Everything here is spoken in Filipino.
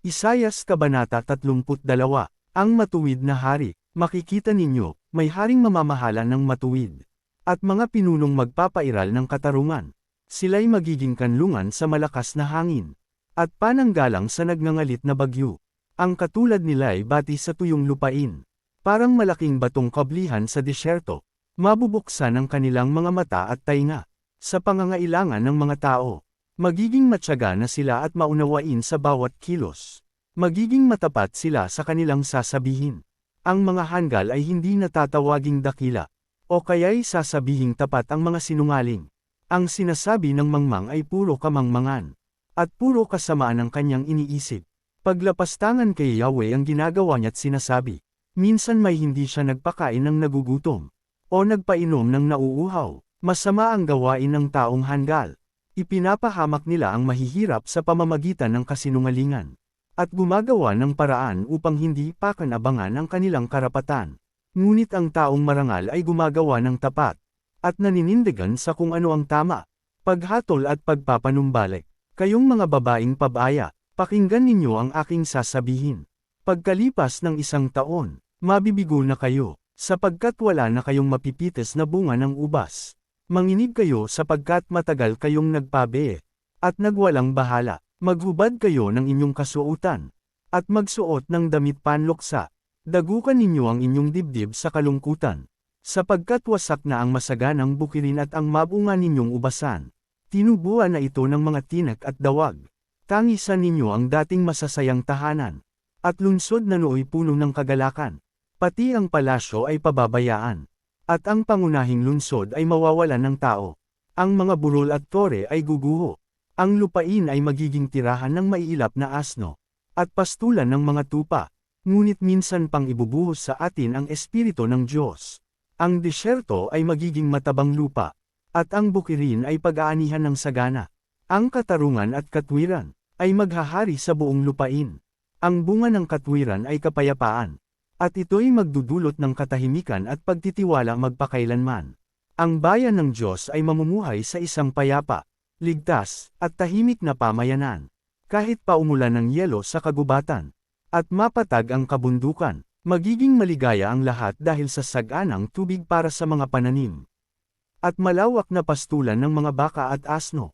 Isayas Kabanata 32. Ang matuwid na hari, makikita ninyo, may haring mamamahala ng matuwid. At mga pinunong magpapairal ng katarungan. Sila'y magiging kanlungan sa malakas na hangin. At pananggalang sa nagngangalit na bagyo. Ang katulad nila'y bati sa tuyong lupain. Parang malaking batong kablihan sa disyerto. Mabubuksan ang kanilang mga mata at tainga. Sa pangangailangan ng mga tao. Magiging matyaga na sila at maunawain sa bawat kilos. Magiging matapat sila sa kanilang sasabihin. Ang mga hanggal ay hindi natatawaging dakila. O kaya'y sasabihing tapat ang mga sinungaling. Ang sinasabi ng mangmang ay puro kamangmangan. At puro kasamaan ang kanyang iniisip. Paglapastangan kay Yahweh ang ginagawa niya't sinasabi. Minsan may hindi siya nagpakain ng nagugutom. O nagpainom ng nauuhaw. Masama ang gawain ng taong hanggal. Ipinapahamak nila ang mahihirap sa pamamagitan ng kasinungalingan. At gumagawa ng paraan upang hindi pakanabangan ang kanilang karapatan. Ngunit ang taong marangal ay gumagawa ng tapat. At naninindigan sa kung ano ang tama. Paghatol at pagpapanumbalik. Kayong mga babaeng pabaya, pakinggan ninyo ang aking sasabihin. Pagkalipas ng 1 taon, mabibigo na kayo, sapagkat wala na kayong mapipites na bunga ng ubas. Manginig kayo sapagkat matagal kayong nagpabe, at nagwalang bahala. Maghubad kayo ng inyong kasuotan, at magsuot ng damit panluksa. Dagukan ninyo ang inyong dibdib sa kalungkutan, sapagkat wasak na ang masaganang bukirin at ang mabunga ninyong ubasan. Tinubuan na ito ng mga tinak at dawag. Tangisan ninyo ang dating masasayang tahanan, at lunsod na nooy puno ng kagalakan. Pati ang palasyo ay pababayaan. At ang pangunahing lunsod ay mawawalan ng tao. Ang mga burol at tore ay guguho. Ang lupain ay magiging tirahan ng maiilap na asno. At pastulan ng mga tupa. Ngunit minsan pang ibubuhos sa atin ang espiritu ng Diyos. Ang disyerto ay magiging matabang lupa. At ang bukirin ay pag-aanihan ng sagana. Ang katarungan at katwiran ay maghahari sa buong lupain. Ang bunga ng katwiran ay kapayapaan. At ito'y magdudulot ng katahimikan at pagtitiwala magpakailanman. Ang bayan ng Diyos ay mamumuhay sa isang payapa, ligtas, at tahimik na pamayanan. Kahit paumulan ng yelo sa kagubatan, at mapatag ang kabundukan, magiging maligaya ang lahat dahil sa saganang tubig para sa mga pananim. At malawak na pastulan ng mga baka at asno.